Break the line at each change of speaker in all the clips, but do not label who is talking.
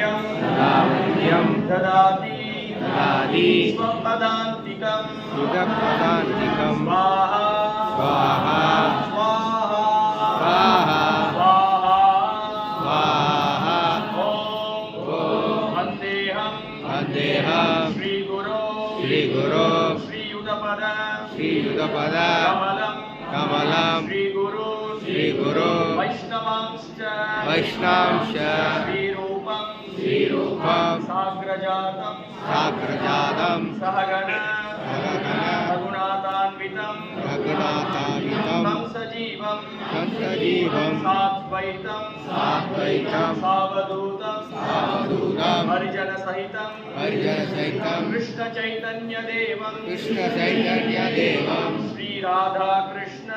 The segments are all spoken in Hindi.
वैद्यं
ददाति
ददाति
स्वपदान्तिकं
सुखपदान्तिकं
स्वाहा
स्वाहा
स्वाहा
स्वाहा
स्वाहा
स्वाहा
ॐ वन्देऽहं
श्रीगुरो
श्रीयुतपद
श्रीयुतपद कमलं श्रीगुरो
वैष्णवांश्च
श्रीरूपं
साग्रजातं सहगण
रघुनाथान्वितं
तं सजीवं
साद्वैतं
सावधूतं हरिजनसहितं
कृष्णचैतन्यदेवं
श्रीराधाकृष्ण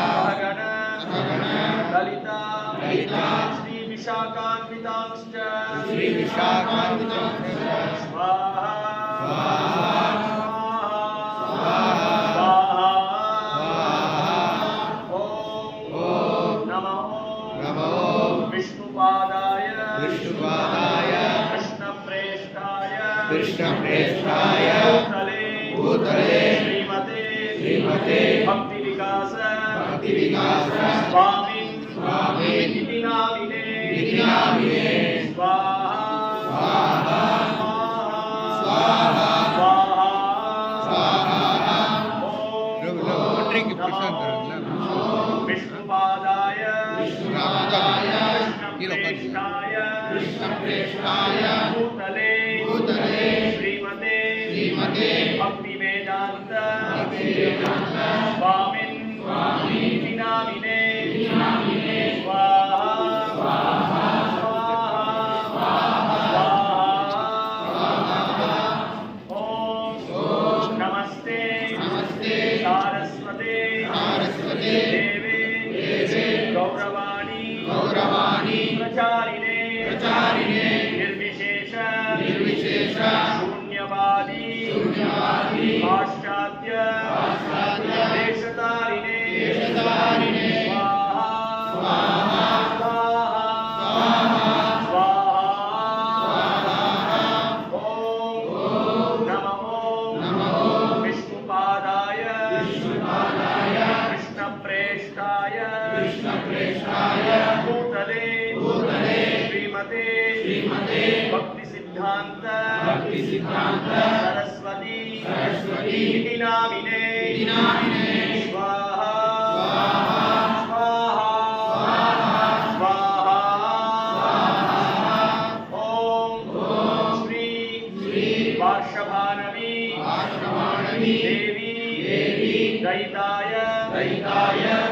सहगण ललिता श्रीविशाखान्वितांश्च स्वाहा ॐ नमो विष्णुपादाय
कृष्णप्रेष्ठाय भूतले श्रीमते
भक्तिविकास स्वामिन् इति नामिने स्वाहा विष्णुपादाय कृष्णप्रेष्ठाय भूतले श्रीमते भक्तिवेदान्त स्वामिन् इति नामिने स्वाहा ॐ नमस्ते सारस्वते देवे गौरवाणी प्रचारिणे निर्विशेष शून्यवादी पाश्चात्य देशतारिणे स्वाहा ॐ नमो विष्णुपादाय कृष्णप्रेष्ठाय भूतले श्रीमते भक्तिसिद्धान्त सरस्वती इति नामिने स्वाहा ॐ श्री वार्षभानवी देवी दयिताय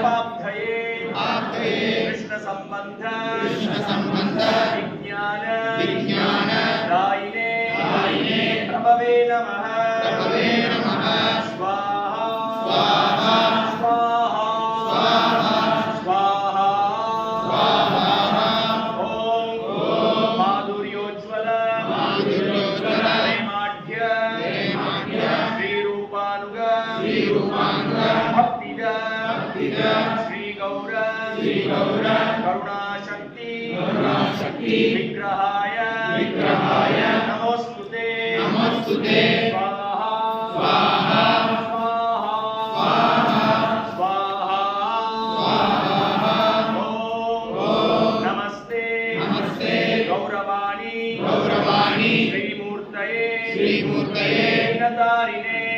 पाप्तये कृष्णसम्बन्ध विज्ञान दायिने प्रभवे नमः स्वाहा ॐ माधुर्योज्ज्वल प्रेमाढ्य श्रीरूपानुग भक्तिद श्रीगौर करुणाशक्ति विग्रहाय नमोस्तुते स्वाहा ॐ नमस्ते गौरवाणी श्रीमूर्तये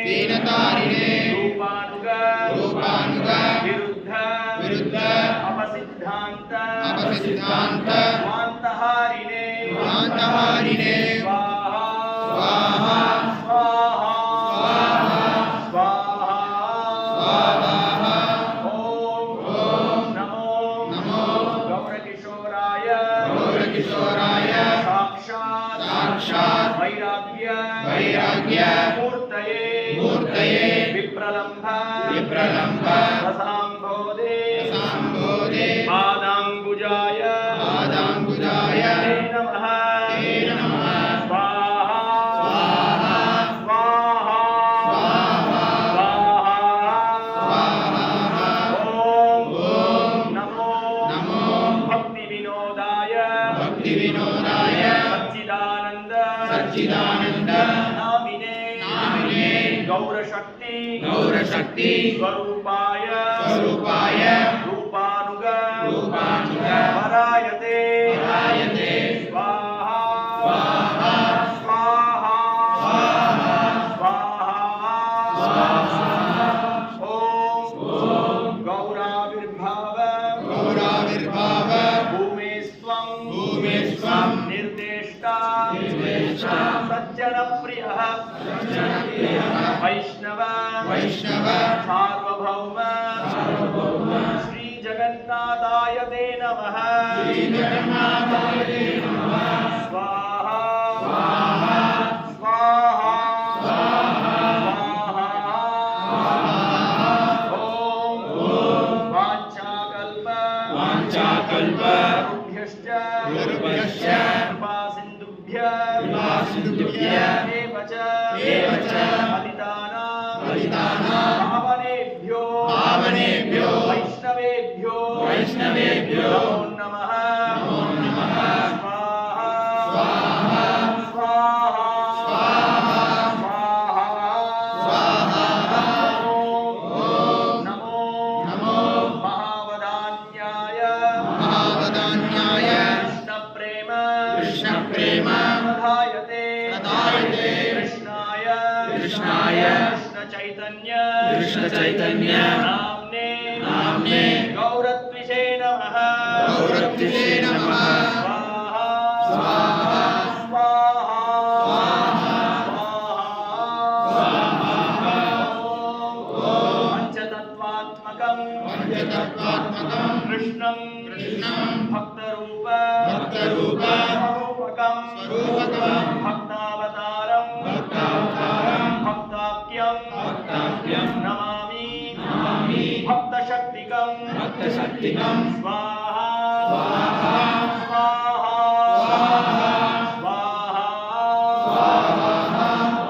दीनतारिणे रूपानुग विरुद्ध अपसिद्धान्त स्वान्तहारिणे स्वाहा ॐ नमो गौरकिशोराय साक्षात् वैराग्य मूर्तये विप्रलम्भ रसाम्भोदे पादाम्बुजाय ते नमः स्वाहा ॐ नमो भक्ति बुद्धिविनोदाय
सच्चिदानंद
सच्चिदानंद
नामिने गौरशक्ति स्वरूपाय रूपानुग वरायते स्वाहा स्वाहा स्वाहा ओम गौराविर्भाव भूमेस्त्वं निर्देष्टा सज्जन प्रियः वैष्णव सार्वभौम श्री जगन्नाथाय ते नमः स्वाहा स्वाहा ओम वाञ्छाकल्प रुभ्यश्च कृपासिन्धुभ्य एव च पतितानां पावनेभ्यो वैष्णवेभ्यो नमो नमः स्वाहा स्वाहा ओम नमो महावदान्याय कृष्णप्रेम प्रधायते कृष्णाय कृष्णचैतन्य नाम्ने गौरत्विषे नमः स्वाहा पंचतत्वात्मकं कृष्णं भक्तरूपं भक्तावतारं भक्ताख्यं नमामि भक्तशक्तिकं स्वाहा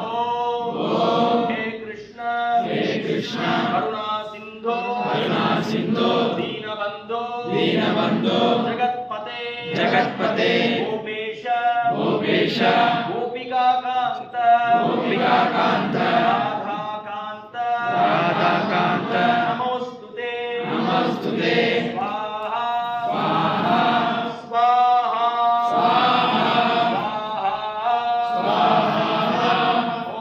ओम हे कृष्ण करुणा सिंधो दीनबंधो जगत्पते गोपेश गोपिकाकांत राधाकांत नमोस्तुते स्वाहा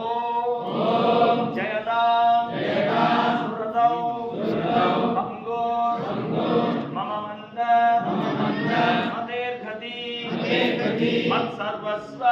ओम जयतां सुरतौ भंगो मम मंद मतेर्घति मत्सर्वस्व